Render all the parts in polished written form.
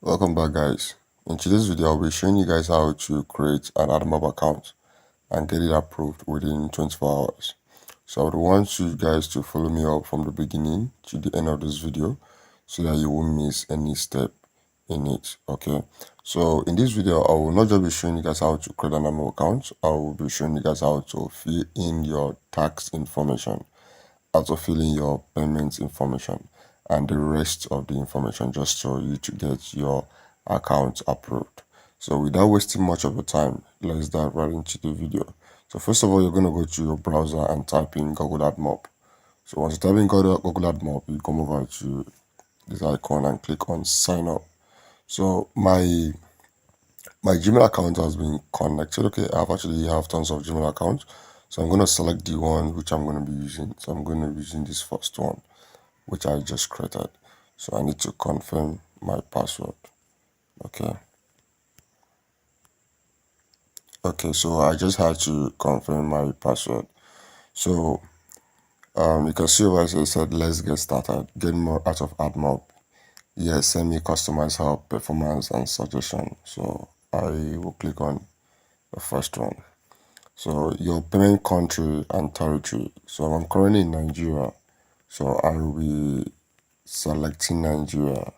Welcome back, guys. In today's video I'll be showing you guys how to create an Admob account and get it approved within 24 hours. So I would want you guys to follow me up from the beginning to the end of this video so that you won't miss any step in it. Okay, so in this video I will not just be showing you guys how to create an Admob account, I will be showing you guys how to fill in your tax information, how to fill in your payment information, and the rest of the information just so you to get your account approved. So without wasting much of your time, let's dive right into the video. So first of all, you're going to go to your browser and type in Google Admob. So once you type in Google Admob, you come over to this icon and click on sign up. So my Gmail account has been connected. Okay, I have tons of Gmail accounts. So I'm going to select the one which I'm going to be using. So I'm going to be using this first one, which I just created. So I need to confirm my password. Okay, so I just had to confirm my password. So you can see over here it said let's get started, get more out of Admob. Yes, send me customized help, performance and suggestion. So I will click on the first one. So your payment country and territory. So I'm currently in Nigeria, so I will be selecting Nigeria.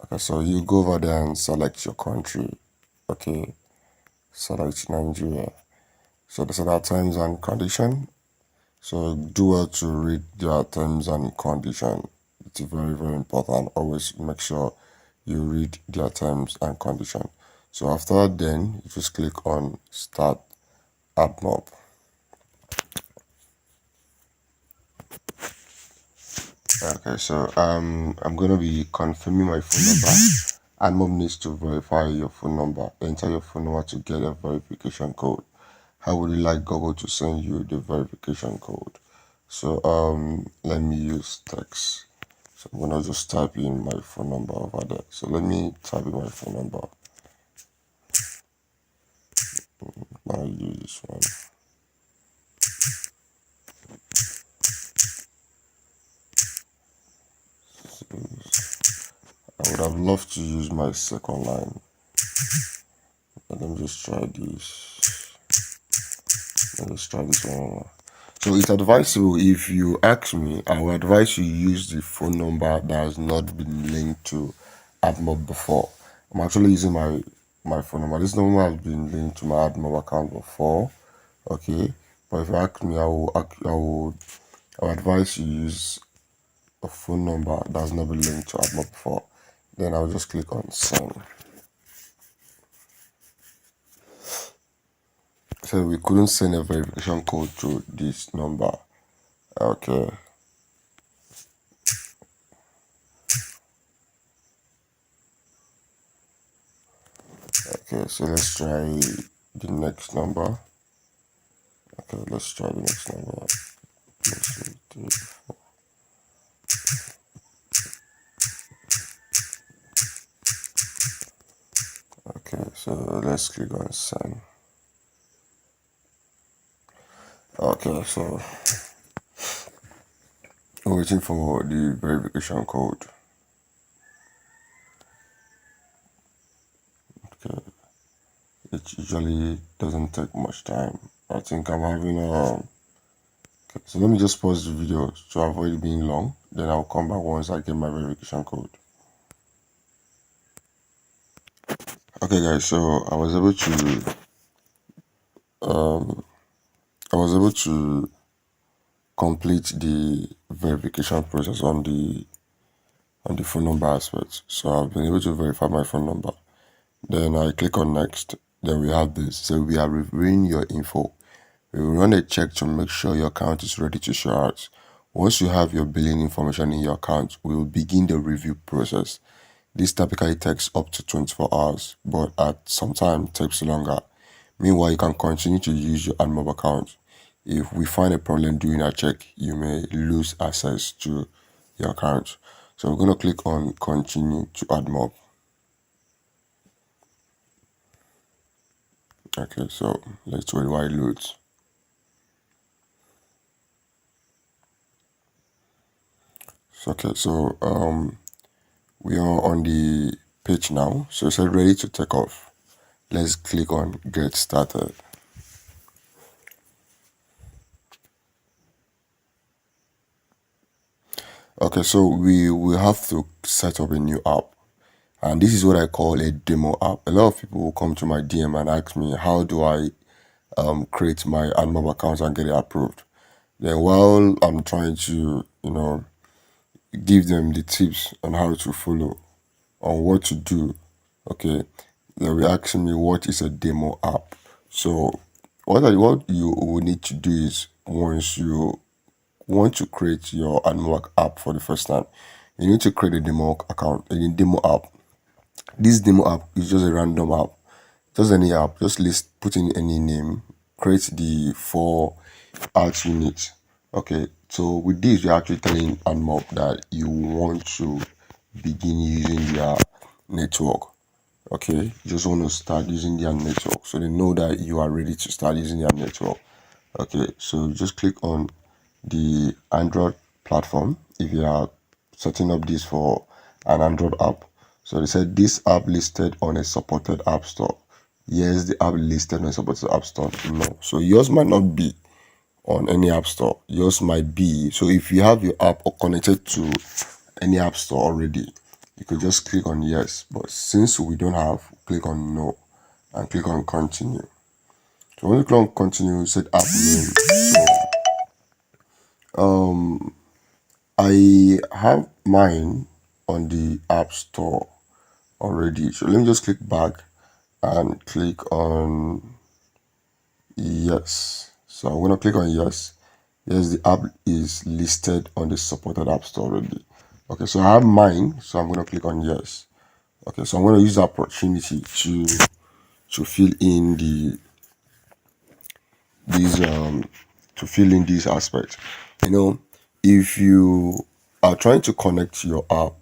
Okay, so you go over there and select your country. Okay, select Nigeria. So these are the terms and condition. So do well to read their terms and condition. It's very, very important. Always make sure you read their terms and condition. So after that, then you just click on start Admob. Okay, so I'm gonna be confirming my phone number. Admob needs to verify your phone number. Enter your phone number to get a verification code. How would you like Google to send you the verification code? So let me use text. So I'm gonna just type in my phone number over there. So let me type in my phone number. I'll use this one. I would have loved to use my second line. Let me just try this. Let's try this one. So it's advisable, if you ask me, I would advise you use the phone number that has not been linked to Admob before. I'm actually using my phone number. This number has been linked to my Admob account before. Okay, but if you ask me, I will advise you use a phone number that has not been linked to Admob before. Then I'll just click on send. So we couldn't send a verification code to this number. Okay. Okay, so let's try the next number. Okay, let's try the next number. 3, 4. Okay, so let's click on send. Okay, so I'm waiting for the verification code. Okay, it usually doesn't take much time. I think I'm having okay, so let me just pause the video to avoid it being long. Then I'll come back once I get my verification code. Okay, guys, so I was able to complete the verification process on the phone number aspect. So I've been able to verify my phone number. Then I click on next. Then we have this. So we are reviewing your info. We will run a check to make sure your account is ready to show out. Once you have your billing information in your account, we will begin the review process. This typically takes up to 24 hours, but at some time takes longer. Meanwhile, you can continue to use your Admob account. If we find a problem during our check, you may lose access to your account. So we're going to click on continue to Admob. Okay, so let's wait while it loads. Okay, so We are on the page now, so it's ready to take off. Let's click on get started. Okay, so we will have to set up a new app, and this is what I call a demo app. A lot of people will come to my DM and ask me, how do I create my Admob account and get it approved? Then while I'm trying to, give them the tips on how to follow, on what to do, okay, they'll be asking me what is a demo app. So what you will need to do is, once you want to create your Admob app for the first time, you need to create a demo account, a demo app. This demo app is just a random app, just any app, just put in any name, create the four art units. Okay, so with this, you're actually telling Admob that you want to begin using their network. Okay, you just want to start using their network, so they know that you are ready to start using their network. Okay, so just click on the Android platform if you are setting up this for an Android app. So they said this app listed on a supported app store. Yes, the app listed on a supported app store. No, so yours might not be on any app store. Yours might be. So if you have your app connected to any app store already, you could just click on yes. But since we don't have, click on no and click on continue. So when you click on continue, set app name. I have mine on the App Store already. So let me just click back and click on yes. So I'm gonna click on yes. Yes, the app is listed on the supported App Store already. Okay, so I have mine, so I'm gonna click on yes. Okay, so I'm gonna use the opportunity to fill in these to fill in these aspects. If you are trying to connect your app,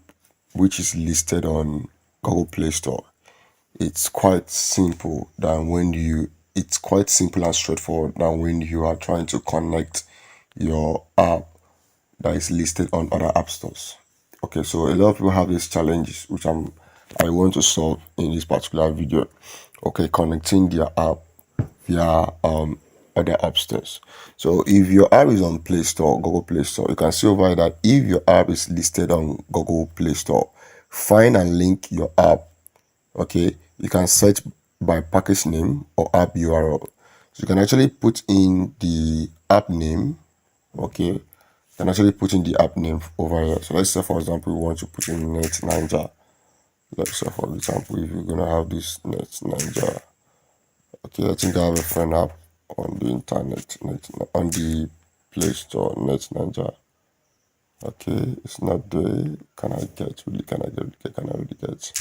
which is listed on Google Play Store, it's quite simple than when you it's quite simple and straightforward than when you are trying to connect your app that is listed on other app stores. Okay, so a lot of people have these challenges, which I want to solve in this particular video. Okay, connecting their app via other app stores. So if your app is on Play Store, Google Play Store, you can see over here that if your app is listed on Google Play Store, find and link your app. Okay, you can search by package name or app URL. So you can actually put in the app name. Okay, you can actually put in the app name over here. So let's say, for example, we want to put in Net Ninja. Let's say, for example, if you're gonna have this Net Ninja. Okay, I think I have a friend app on the internet, on the Play Store, Net Ninja. Okay, it's not there. Can I get? Really? Can I get? Can I really get?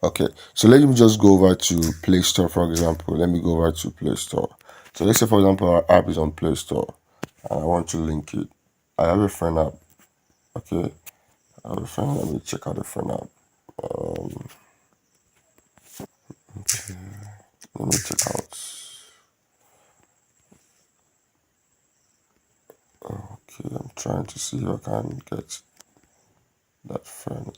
Okay, so let me just go over to Play Store, for example. Let me go over to Play Store. So let's say, for example, our app is on Play Store and I want to link it. I have a friend app. Okay, I have a friend. Let me check out the friend app. Okay, let me check out. Okay, I'm trying to see if I can get that friend.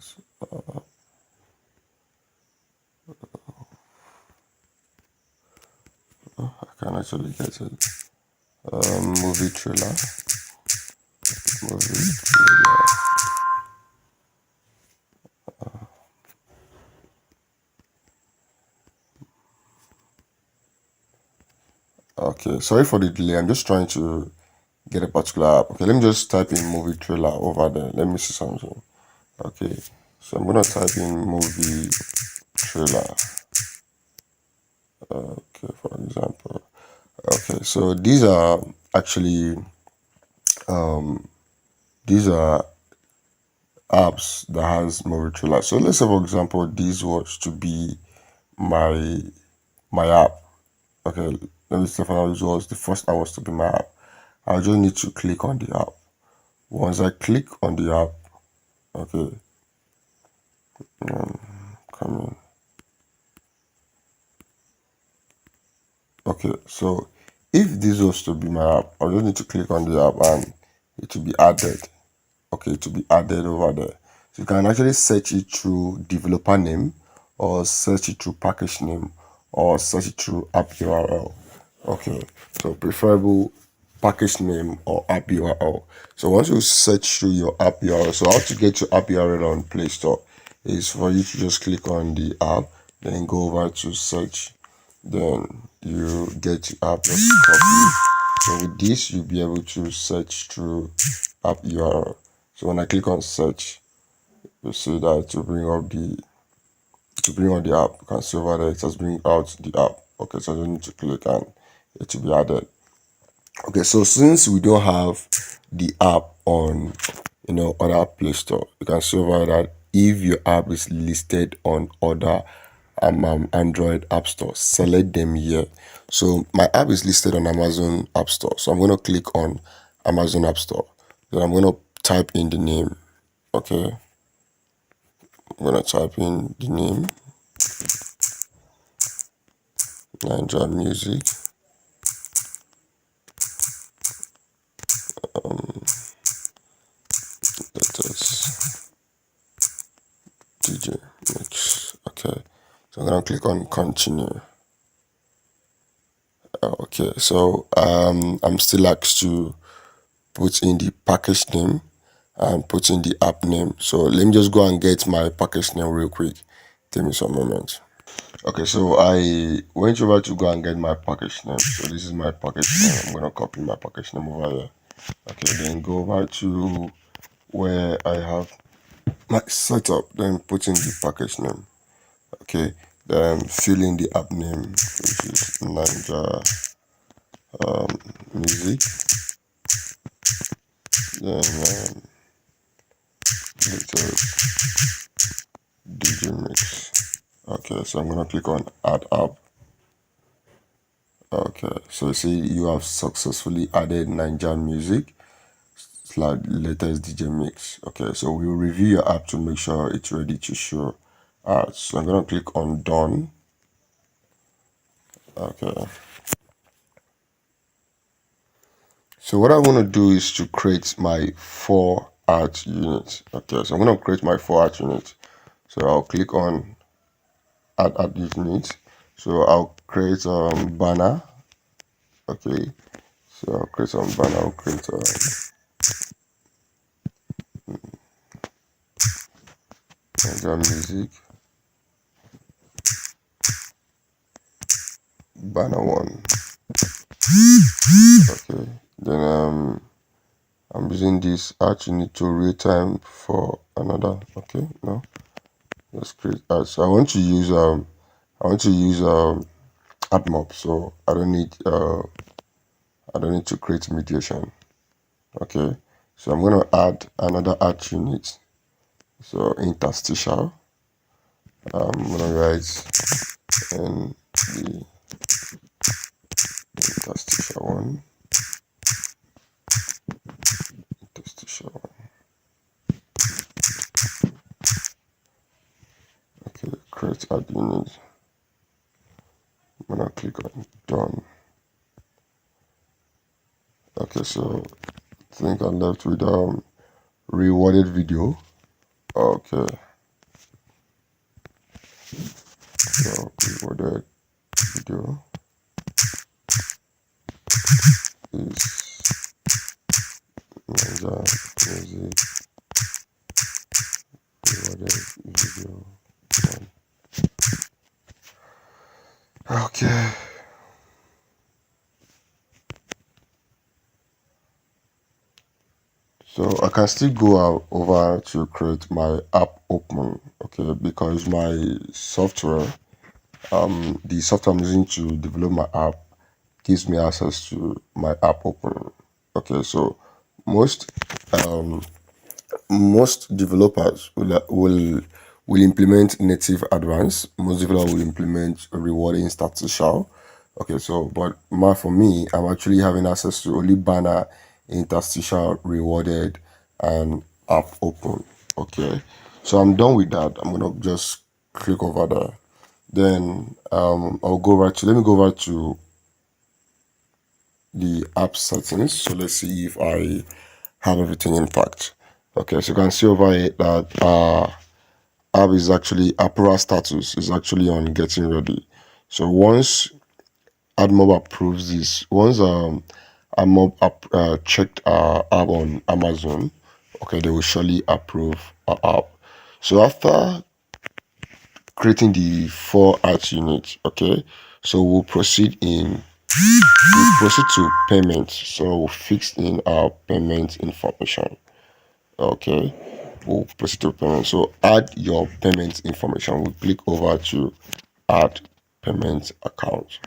I can actually get it. Movie trailer. Movie trailer. Okay, sorry for the delay. I'm just trying to get a particular app. Okay, let me just type in movie trailer over there. Let me see something. Okay, so I'm gonna type in movie trailer. Okay, for example. Okay, so these are apps that has movie trailer. So let's say, for example, this was to be my app. Okay, let me say for now, this was the first app was to be my app. I just need to click on the app. Once I click on the app, okay, come in. Okay, so if this was to be my app, I just need to click on the app and it will be added. Okay, to be added over there. So you can actually search it through developer name, or search it through package name, or search it through app URL. Okay, so preferable package name or app URL. So once you search through your app URL, so how to get your app URL on Play Store is for you to just click on the app, then go over to search, then you get your app, just copy. So with this, you'll be able to search through app URL. So when I click on search, you see that to bring on the app. You can see over there it has bring out the app. Okay, so I don't need to click and it will be added. Okay, so since we don't have the app on other Play Store, you can see over that if your app is listed on other Android app store, select them here. So my app is listed on Amazon App Store, so I'm going to click on Amazon App Store. Then I'm going to type in the name. Okay, I'm going to type in the name, Ninja Music. Latest DJ mix. Okay, so I'm gonna click on continue. Okay, so I'm still asked to put in the package name and put in the app name. So let me just go and get my package name real quick. Give me some moment. Okay, so I went over to go and get my package name. So this is my package name. I'm gonna copy my package name over here. Okay, then go over to where I have my setup, then put in the package name. Okay, then fill in the app name, which is Ninja Music. Then latest DJ mix. Okay, so I'm gonna click on add app. Okay, so you see you have successfully added Ninja Music / latest DJ mix. Okay, so we'll review your app to make sure it's ready to show. Alright, so I'm gonna click on done. Okay. So what I want to do is to create my 4 art units. Okay, so I'm going to create my 4 art units. So I'll click on add art unit. So I'll create banner. Okay, so I'll create some banner. I'll create music banner 1. Okay, then I'm using this art unit to real time for another. Okay, no, let's create art. So I want to use Admob, so I don't need to create mediation. Okay, so I'm going to add another art unit. So interstitial, I'm going to write in the interstitial one. Interstitial one. Okay, create add unit. I'm going to click on done. Okay, so I think I'm left with rewarded video. Okay, so rewarded video is Ninja Music rewarded video 1. Okay. So I can still go out over to create my app open, okay, because my software, the software I'm using to develop my app gives me access to my app open. Okay, so most most developers will implement native advanced. Most developers will implement rewarding statistical. Okay, so but for me, I'm actually having access to only banner, interstitial, rewarded, and app open. Okay, so I'm done with that. I'm gonna just click over there. Then I'll go over to let me go over to the app settings. So let's see if I have everything intact. Okay, so you can see over here that app is actually approval status is actually on getting ready. So once Admob approves this, once Admob checked our app on Amazon, okay, they will surely approve our app. So after creating the four art units, okay, so we'll proceed to payment. So we'll fix in our payment information. Okay, we'll proceed to payment. So add your payment information. We'll click over to add payment account.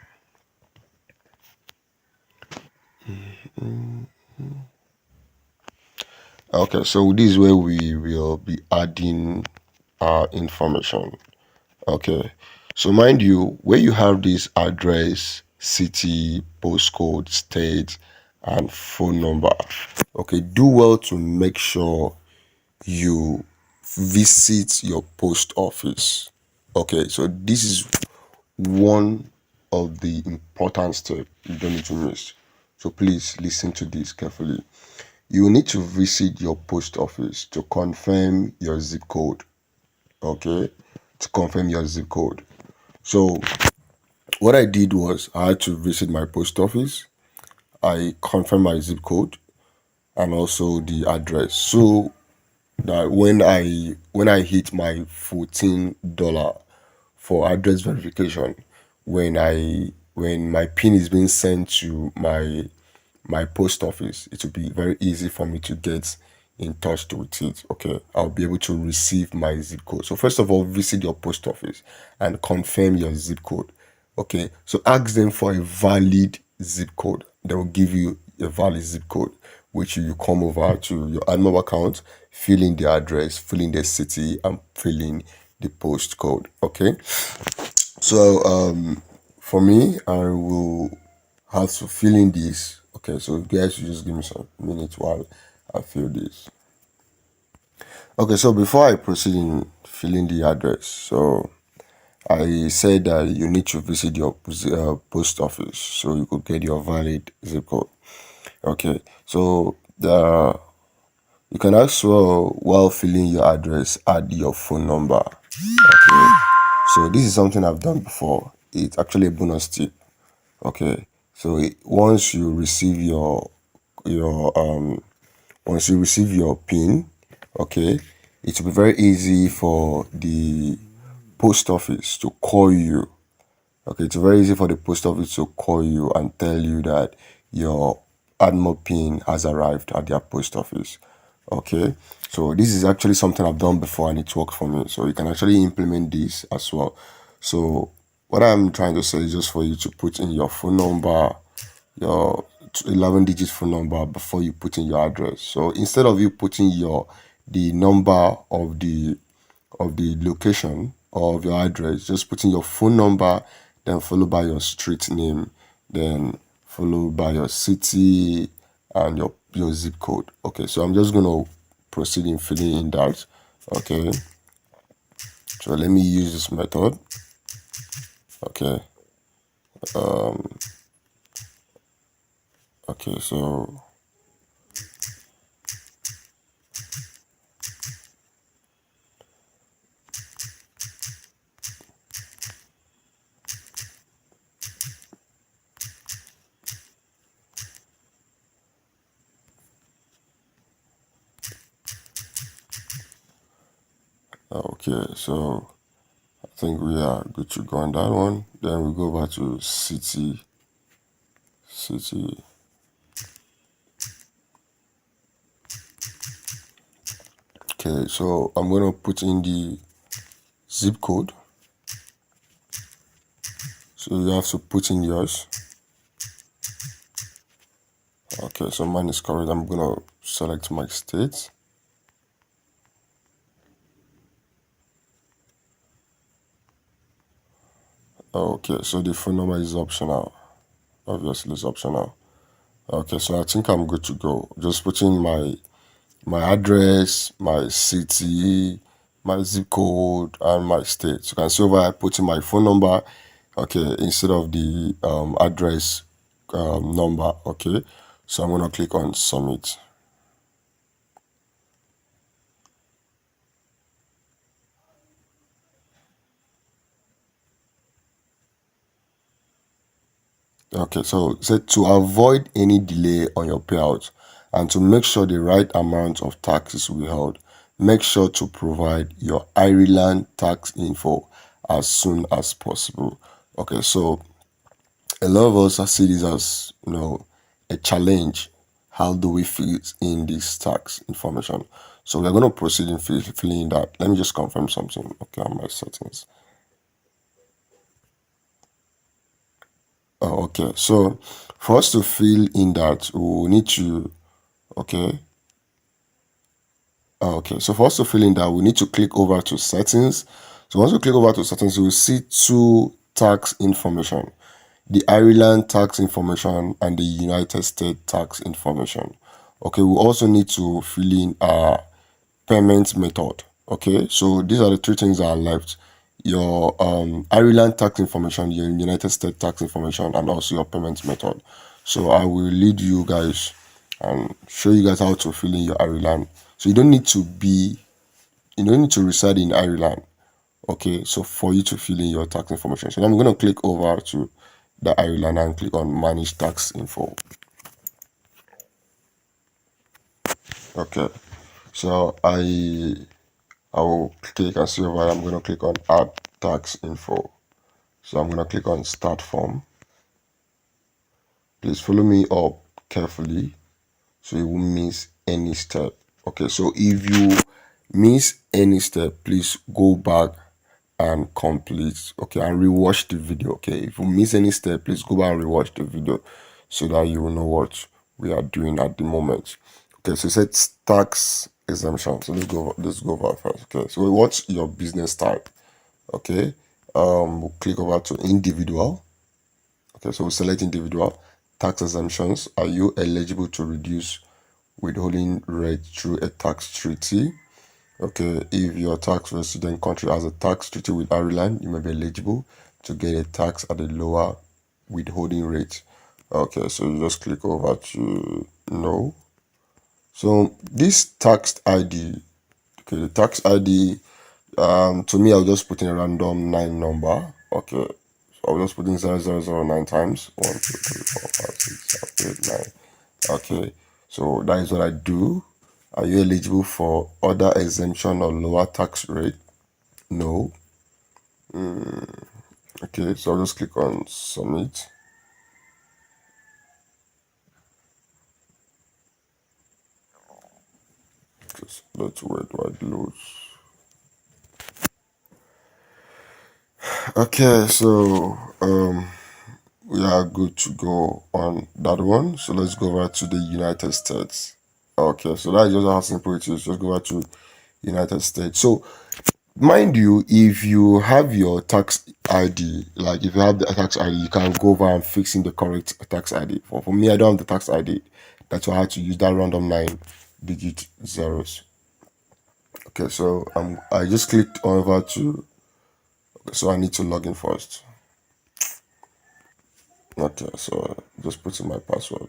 Okay, so this is where we will be adding our information. Okay, so mind you, where you have this address, city, postcode, state, and phone number. Okay, do well to make sure you visit your post office. Okay, so this is one of the important steps you don't need to miss. So please listen to this carefully. You need to visit your post office to confirm your zip code. Okay, to confirm your zip code. So what I did was I had to visit my post office. I confirmed my zip code and also the address. So that when I hit my $14 for address verification, when my pin is being sent to my post office, it will be very easy for me to get in touch with it. Okay, I'll be able to receive my zip code. So first of all, visit your post office and confirm your zip code. Okay, so ask them for a valid zip code. They will give you a valid zip code, which you come over to your Admob account, fill in the address, fill in the city, and fill in the postcode. Okay, so for me, I will have to fill in this. Okay, so you guys should just give me some minutes while I fill this. Okay, so before I proceed in filling the address, so I said that you need to visit your post office so you could get your valid zip code. Okay, so you can also, while filling your address, add your phone number. Okay, so this is something I've done before. It's actually a bonus tip. Okay, so once you receive your once you receive your pin, okay, it will be very easy for the post office to call you. Okay, it's very easy for the post office to call you and tell you that your Admo pin has arrived at their post office. Okay, so this is actually something I've done before and it worked for me. So you can actually implement this as well. So what I'm trying to say is just for you to put in your phone number, your 11-digit phone number before you put in your address. So instead of you putting the number of the location of your address, just put in your phone number, then followed by your street name, then followed by your city and your zip code. Okay, so I'm just gonna proceed in filling in that. Okay, so let me use this method. Okay, okay, so okay, so I think we are good to go on that one. Then we go back to city. Okay, so I'm gonna put in the zip code. So you have to put in yours. Okay, so mine is correct. I'm gonna select my state. Okay, so the phone number is optional. Obviously, it's optional. Okay, so I think I'm good to go. Just put in my address, my city, my zip code, and my state. So you can see over I put in my phone number. Okay, instead of the address number. Okay, so I'm gonna click on submit. Okay, so to avoid any delay on your payout and to make sure the right amount of taxes will be held, make sure to provide your Ireland tax info as soon as possible. Okay, so a lot of us see this as a challenge. How do we fill in this tax information? So we're going to proceed in filling in that. Let me just confirm something. Okay, on my settings. Oh, okay, so for us to fill in that, we will need to okay. Okay, so for us to fill in that, we need to click over to settings. So once you click over to settings, you will see two tax information: the Ireland tax information and the United States tax information. Okay, we also need to fill in our payment method. Okay, so these are the three things that are left: your Ireland tax information, your United States tax information, and also your payment method. So I will lead you guys and show you guys how to fill in your Ireland. So you don't need to reside in Ireland. Okay, so for you to fill in your tax information. So I'm going to click over to the Ireland and click on manage tax info. Okay, so I will click and see over. I'm going to click on add tax info. So I'm going to click on start form. Please follow me up carefully so you won't miss any step. Okay, so if you miss any step, please go back and complete, okay, and rewatch the video. Okay, if you miss any step, please go back and rewatch the video so that you will know what we are doing at the moment. Okay, so it said tax exemption. So let's go over first. Okay, so what's your business type? Okay, we'll click over to individual. Okay, so we select individual. Tax exemptions. Are you eligible to reduce withholding rate through a tax treaty? Okay, if your tax resident country has a tax treaty with Ireland, you may be eligible to get a tax at a lower withholding rate. Okay, so you just click over to no. So this tax ID, okay, the tax ID, to me, I'll just put in a random 9 number. Okay, so I'll just put in 0009 times 1, 2, 3, 4, 5, 6, 7, 8, 9. Okay, so that is what I do. Are you eligible for other exemption or lower tax rate? No. Okay, so I'll just click on submit. Just let's wait while it loads. Okay, so we are good to go on that one. So let's go over to the United States. Okay, so that's just how simple it is. Just go over to United States. So mind you, if you have your tax ID, like if you have the tax ID, you can go over and fix in the correct tax ID. For me, I don't have the tax ID. That's why I had to use that random 9-digit zeros. Okay, so I just clicked over to, so I need to log in first. Okay, so just put in my password.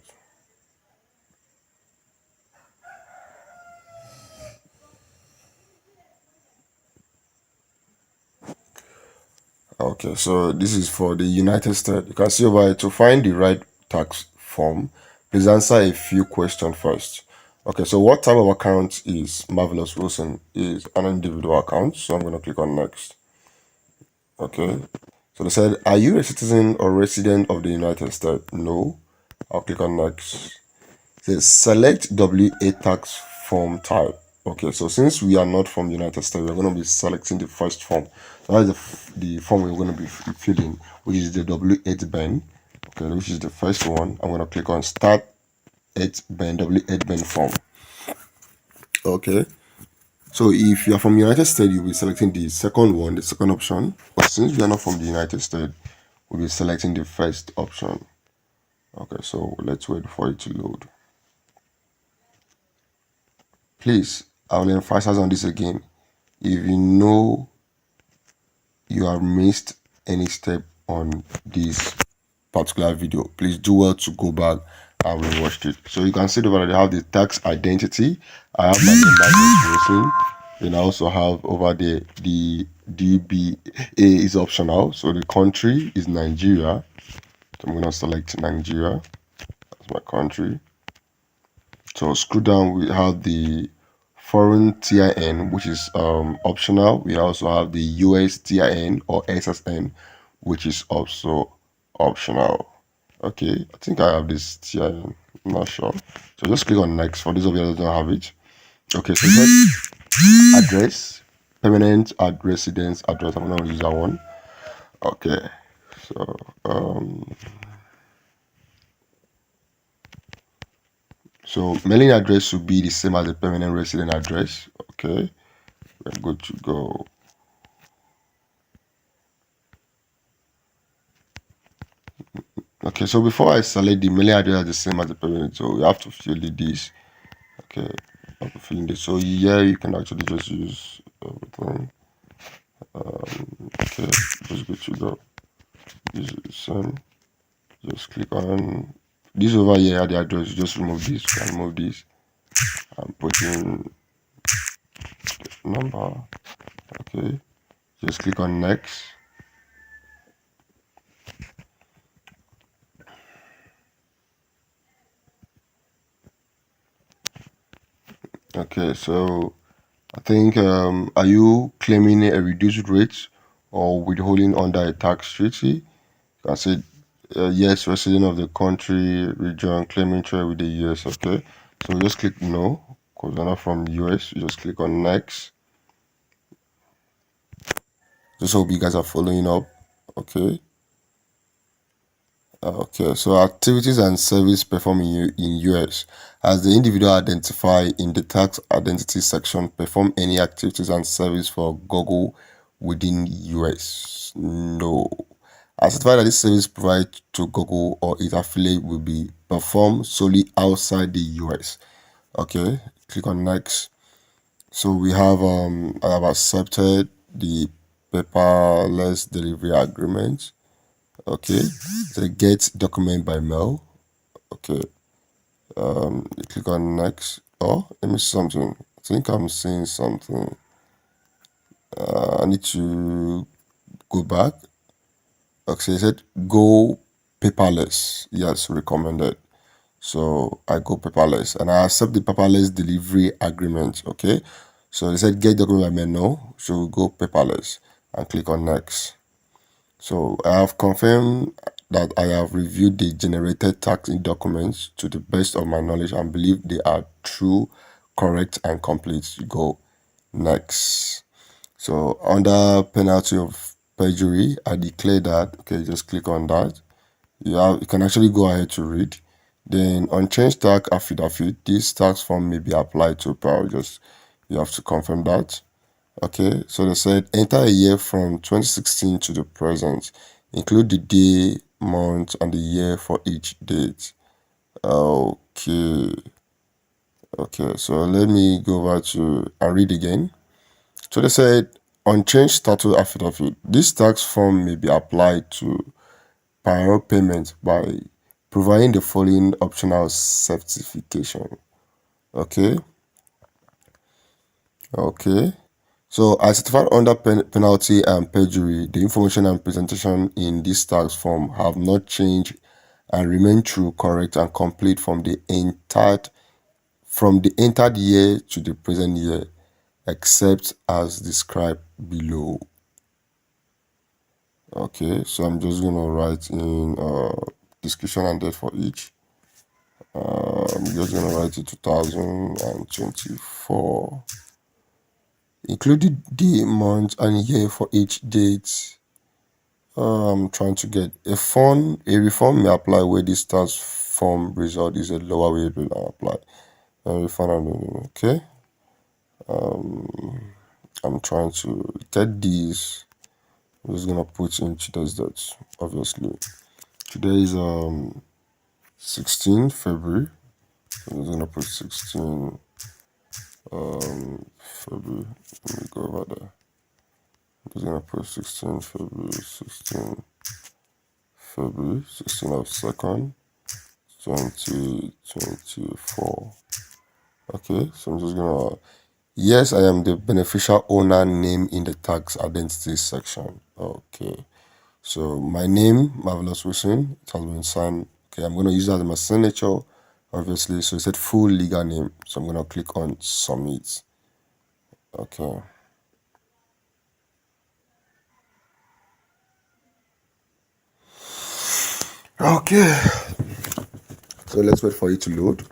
Okay, so this is for the United States. You can see over here to find the right tax form, please answer a few questions first. Okay, so what type of account is Marvelous Wilson? Is an individual account, so I'm going to click on next. Okay, so they said, are you a citizen or resident of the United States? No. I'll click on next. It says select WA tax form type. Okay, so since we are not from the United States, we're going to be selecting the first form. So that's the form we're going to be filling, which is the W8 band. Okay, which is the first one. I'm going to click on start 8 band, W8 band form. Okay, so if you are from the United States, you'll be selecting the second one, the second option. But since we are not from the United States, we'll be selecting the first option. Okay, so let's wait for it to load. Please, I will emphasize on this again. If you know you have missed any step on this particular video, please do well to go back and rewatch it. So you can see over there, I have the tax identity. I have my name as Wilson. Then I also have over there the DBA is optional. So the country is Nigeria. I'm gonna select Nigeria as my country. So scroll down, we have the foreign TIN, which is optional. We also have the US TIN or SSN, which is also optional. Okay, I think I have this TIN. I'm not sure. So just click on next for those of you that don't have it. Okay, so address, permanent residence address. I'm gonna use that one. Okay, so so mailing address should be the same as the permanent resident address. Okay, we're good to go. Okay, so before I select the mailing address as the same as the permanent, so we have to fill in this. Okay, I have to fill in this. So yeah, you can actually just use everything. Okay, just good to go. This is same. Just click on this over here at the address. Just remove this. You can remove this. I'm putting number. Okay, just click on next. Okay, so I think are you claiming a reduced rate or withholding under a tax treaty? You can say yes, resident of the country, region, claiming trade with the US. Okay, so just click no because we're not from the US. You just click on next. Just hope you guys are following up. Okay. Okay, so activities and service performed in US. As the individual identified in the tax identity section, perform any activities and service for Google within US? No. I certify that this service provided to Google or its affiliate will be performed solely outside the US. Okay, click on next. So we have I have accepted the paperless delivery agreement. Okay, so get document by mail. Okay, click on next. Oh, let me see something. I think I'm seeing something. I need to go back. Okay, it said go paperless. Yes, recommended. So I go paperless and I accept the paperless delivery agreement. Okay, so they said get document by mail. No, so we go paperless and click on next. So I have confirmed that I have reviewed the generated tax documents to the best of my knowledge and believe they are true, correct, and complete. You go next. So under penalty of perjury, I declare that. Okay, just click on that. You can actually go ahead to read. Then unchanged tax affidavit, this tax form may be applied to power. Just you have to confirm that. Okay, so they said enter a year from 2016 to the present. Include the day, month, and the year for each date. Okay. Okay, so let me go over to and read again. So they said unchanged status affidavit. This tax form may be applied to prior payment by providing the following optional certification. Okay. Okay. So, as certified under penalty and perjury, the information and presentation in this tax form have not changed and remain true, correct, and complete from the entered year to the present year, except as described below. Okay, so I'm just gonna write in description and date for each. I'm just gonna write it 2024. Included the month and year for each date. I'm trying to get a reform may apply where this tax form result is a lower rate will apply. Okay. I'm trying to get these. I'm just gonna put into those dots. Obviously, today is 16 February. I'm just gonna put 16 February. Let me go over there. I'm just gonna put 16 February, 16 of second, 2024. Okay, so I'm just gonna yes, I am the beneficial owner name in the tax identity section. Okay, So my name, Marvelous Wilson, it has been signed. Okay, I'm going to use that as my signature, obviously. So it said full legal name. So I'm going to click on submit. Okay. Okay. So let's wait for it to load.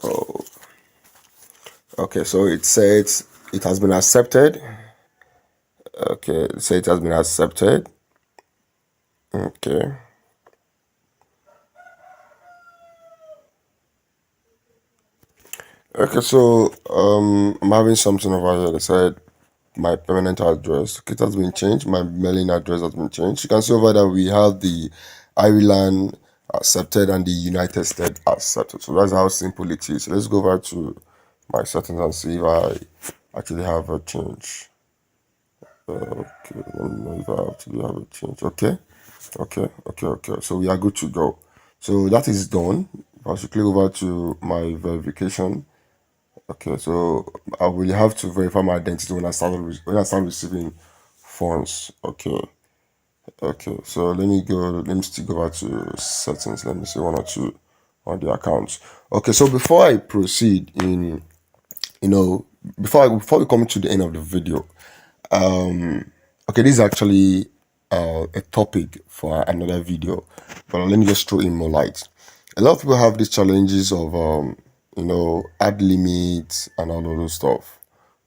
Oh, okay. So it says it has been accepted. Okay, it says it has been accepted. Okay. Okay, so I'm having something over here. They said my permanent address. Okay, it has been changed. My mailing address has been changed. You can see over there we have the Ireland accepted and the United States accepted. So that's how simple it is. So let's go over to my settings and see if I actually have a change. Okay, let me know if I actually have a change. Okay. So we are good to go. So that is done. I should click over to my verification. Okay, so I will have to verify my identity when I start receiving funds. Okay. So let me still go back to settings. Let me see one or two on the accounts. Okay, so before I proceed in, before we come to the end of the video, okay, this is actually a topic for another video, but let me just throw in more light. A lot of people have these challenges of ad limits and all of those stuff.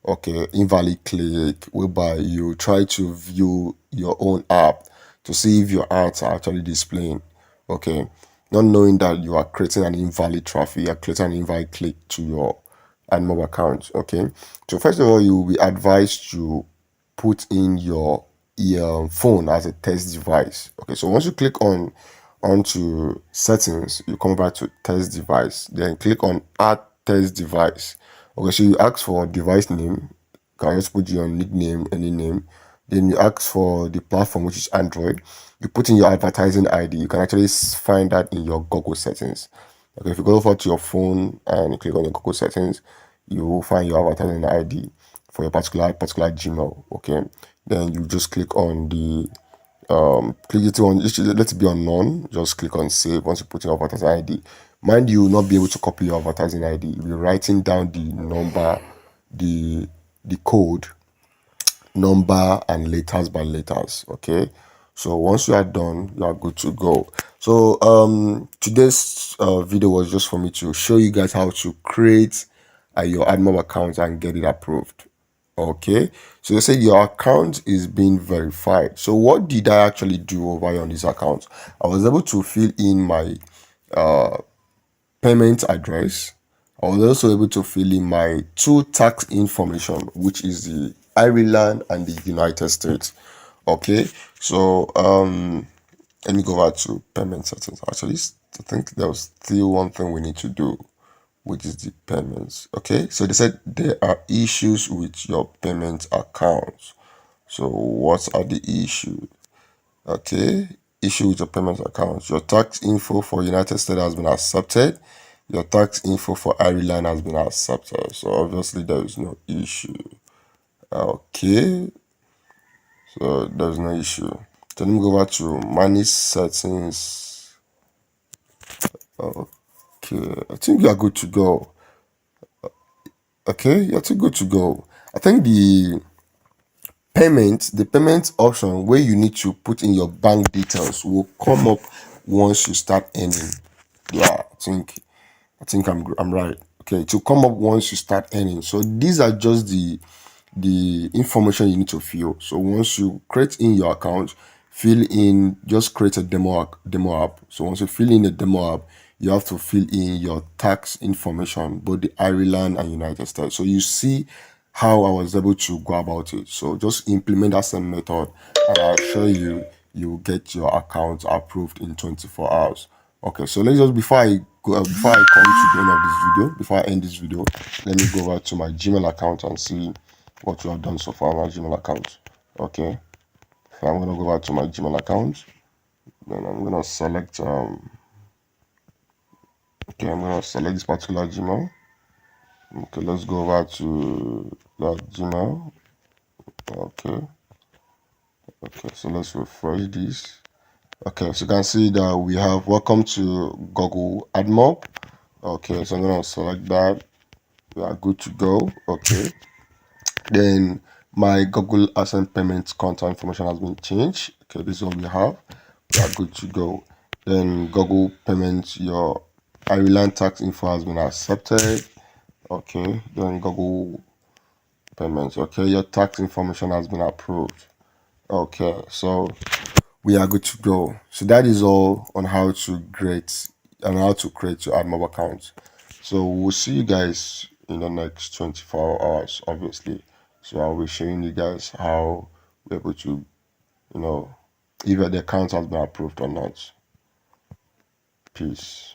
Okay, invalid click, whereby you try to view your own app to see if your ads are actually displaying. Okay, not knowing that you are creating an invalid traffic, you are creating an invalid click to your Admob account. Okay, so first of all, you will be advised to put in your phone as a test device. Okay, so once you click onto settings, you come back to test device, then click on add test device. Okay, so you ask for device name. You can just put your nickname, any name. Then you ask for the platform, which is Android. You put in your advertising ID. You can actually find that in your Google settings. Okay, if you go over to your phone and you click on your Google settings, you will find your advertising ID for your particular Gmail. Okay, then you just click on the click it on, let it be on none. Just click on save. Once you put in your advertising ID, mind you will not be able to copy your advertising ID. You'll be writing down the number, the code, number, and letters by letters. Okay, so once you are done, you are good to go. So today's video was just for me to show you guys how to create your Admob account and get it approved. Okay, so they said your account is being verified. So what did I actually do over here on this account? I was able to fill in my payment address. I was also able to fill in my two tax information, which is the Ireland and the United States. Okay, so let me go back to payment settings. Actually, I think there was still one thing we need to do, which is the payments. Okay, so they said there are issues with your payment accounts. So what are the issues? Okay, issue with your payment account. Your tax info for United States has been accepted. Your tax info for Ireland has been accepted. So obviously there is no issue. Okay, so there's no issue. So let me go back to manage settings. Okay, I think you are good to go. Okay, you're too good to go. I think the payment option where you need to put in your bank details will come up once you start earning. Yeah, I think I'm right. Okay, to come up once you start earning. So these are just the information you need to fill. So once you create in your account, fill in, just create a demo app. So once you fill in the demo app, you have to fill in your tax information, both the Ireland and United States. So you see how I was able to go about it. So just implement that same method, and I'll show you you will get your account approved in 24 hours. Okay, so let's just before I come to the end of this video, before I end this video, let me go over to my Gmail account and see what you have done so far on my Gmail account. Okay, so I'm gonna go back to my Gmail account. Then I'm gonna select okay, I'm gonna select this particular Gmail. Okay, let's go over to that Gmail. Okay, so let's refresh this. Okay, so you can see that we have welcome to Google Admob. Okay, so I'm gonna select that. We are good to go. Okay, then my Google Ascent payment contact information has been changed. Okay, this is what we have. We are good to go. Then Google payments, your Ireland tax info has been accepted. Okay, then Google payments. Okay, your tax information has been approved. Okay, so we are good to go. So that is all on how to create your AdMob account. So we'll see you guys in the next 24 hours, obviously. So I'll be showing you guys how we're able to, if the account has been approved or not. Peace.